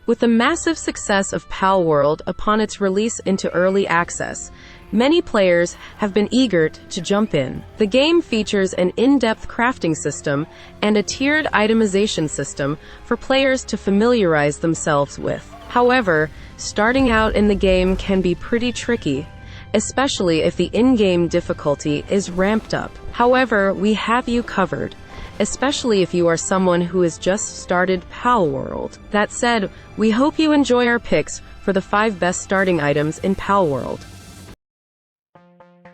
With the massive success of Palworld upon its release into early access, many players have been eager to jump in. The game features an in-depth crafting system and a tiered itemization system for players to familiarize themselves with. However, starting out in the game can be pretty tricky, especially if the in-game difficulty is ramped up. However, we have you covered, especially if you are someone who has just started Palworld. That said, we hope you enjoy our picks for the 5 best starting items in Palworld.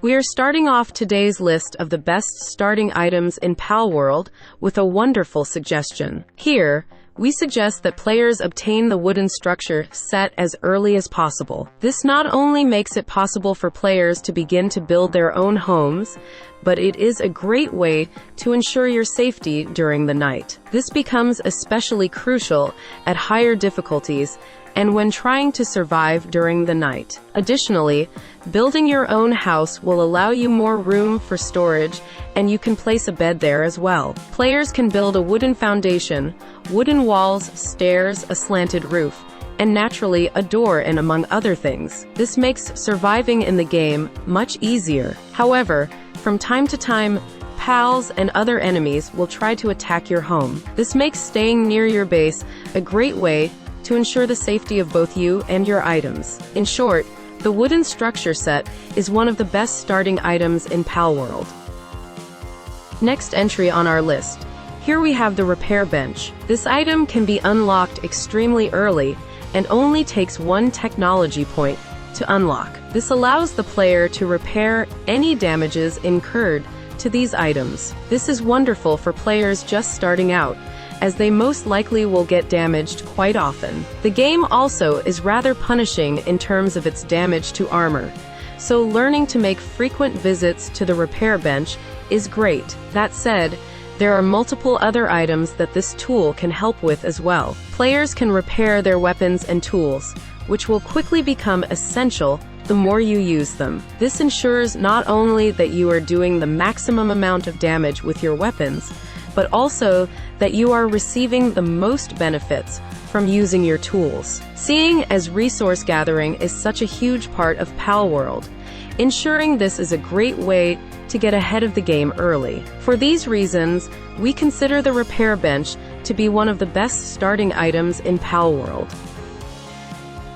We are starting off today's list of the best starting items in Palworld with a wonderful suggestion. Here, we suggest that players obtain the wooden structure set as early as possible. This not only makes it possible for players to begin to build their own homes, but it is a great way to ensure your safety during the night. This becomes especially crucial at higher difficulties and when trying to survive during the night. Additionally, building your own house will allow you more room for storage, and you can place a bed there as well. Players can build a wooden foundation, wooden walls, stairs, a slanted roof, and naturally a door, and among other things. This makes surviving in the game much easier. However, from time to time, pals and other enemies will try to attack your home. This makes staying near your base a great way to ensure the safety of both you and your items. In short, the wooden structure set is one of the best starting items in Palworld. Next entry on our list. Here we have the repair bench. This item can be unlocked extremely early and only takes 1 technology point to unlock. This allows the player to repair any damages incurred to these items. This is wonderful for players just starting out, as they most likely will get damaged quite often. The game also is rather punishing in terms of its damage to armor, so learning to make frequent visits to the repair bench is great. That said, there are multiple other items that this tool can help with as well. Players can repair their weapons and tools, which will quickly become essential the more you use them. This ensures not only that you are doing the maximum amount of damage with your weapons, but also that you are receiving the most benefits from using your tools. Seeing as resource gathering is such a huge part of Palworld, ensuring this is a great way to get ahead of the game early. For these reasons, we consider the repair bench to be one of the best starting items in Palworld.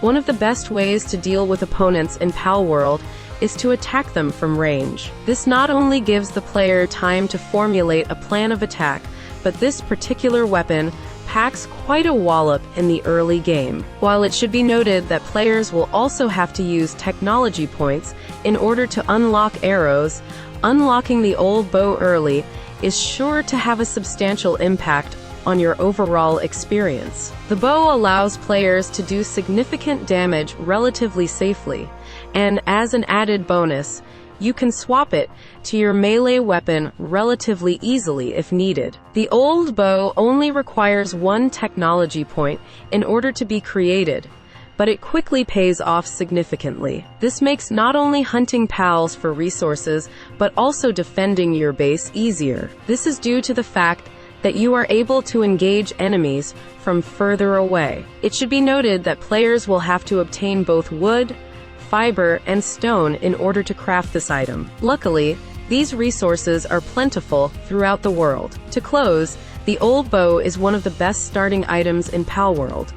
One of the best ways to deal with opponents in Palworld is to attack them from range. This not only gives the player time to formulate a plan of attack, but this particular weapon packs quite a wallop in the early game. While it should be noted that players will also have to use technology points in order to unlock arrows, unlocking the old bow early is sure to have a substantial impact on your overall experience. The bow allows players to do significant damage relatively safely, and as an added bonus, you can swap it to your melee weapon relatively easily if needed. The old bow only requires 1 technology point in order to be created, but it quickly pays off significantly. This makes not only hunting pals for resources, but also defending your base easier. This is due to the fact that you are able to engage enemies from further away. It should be noted that players will have to obtain both wood, fiber, and stone in order to craft this item. Luckily, these resources are plentiful throughout the world. To close, the old bow is one of the best starting items in Palworld.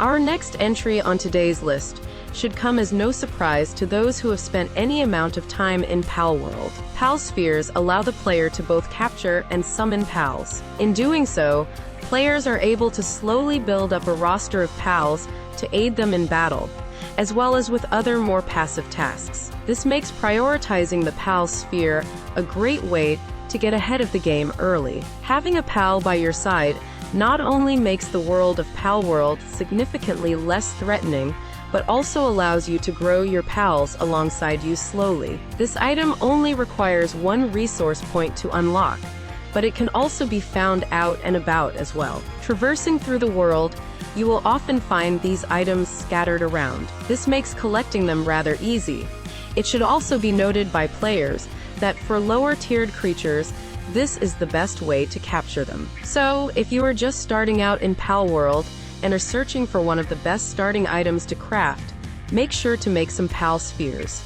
Our next entry on today's list should come as no surprise to those who have spent any amount of time in Palworld. Pal spheres allow the player to both capture and summon pals. In doing so, players are able to slowly build up a roster of pals to aid them in battle, as well as with other more passive tasks. This makes prioritizing the pal sphere a great way to get ahead of the game early. Having a pal by your side not only makes the world of Palworld significantly less threatening, but also allows you to grow your pals alongside you slowly. This item only requires 1 resource point to unlock, but it can also be found out and about as well. Traversing through the world, you will often find these items scattered around. This makes collecting them rather easy. It should also be noted by players that for lower-tiered creatures, this is the best way to capture them. So, if you are just starting out in Palworld and are searching for one of the best starting items to craft, make sure to make some PAL spheres.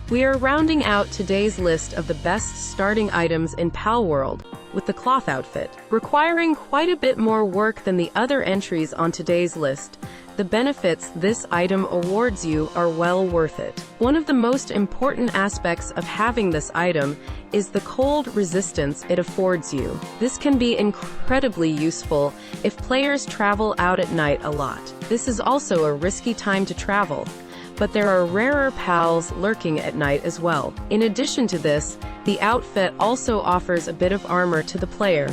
We are rounding out today's list of the best starting items in Palworld with the cloth outfit. Requiring quite a bit more work than the other entries on today's list, the benefits this item awards you are well worth it. One of the most important aspects of having this item is the cold resistance it affords you. This can be incredibly useful if players travel out at night a lot. This is also a risky time to travel, but there are rarer pals lurking at night as well. In addition to this, the outfit also offers a bit of armor to the player.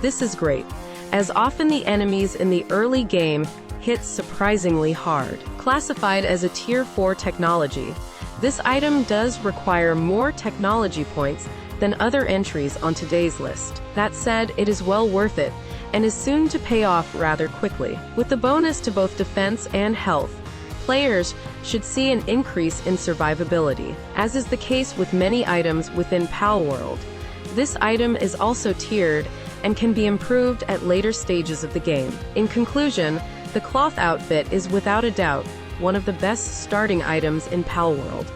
This is great, as often the enemies in the early game hit surprisingly hard. Classified as a Tier 4 technology, this item does require more technology points than other entries on today's list. That said, it is well worth it, and is soon to pay off rather quickly. With the bonus to both defense and health, players should see an increase in survivability. As is the case with many items within Palworld, this item is also tiered and can be improved at later stages of the game. In conclusion, the cloth outfit is without a doubt one of the best starting items in Palworld.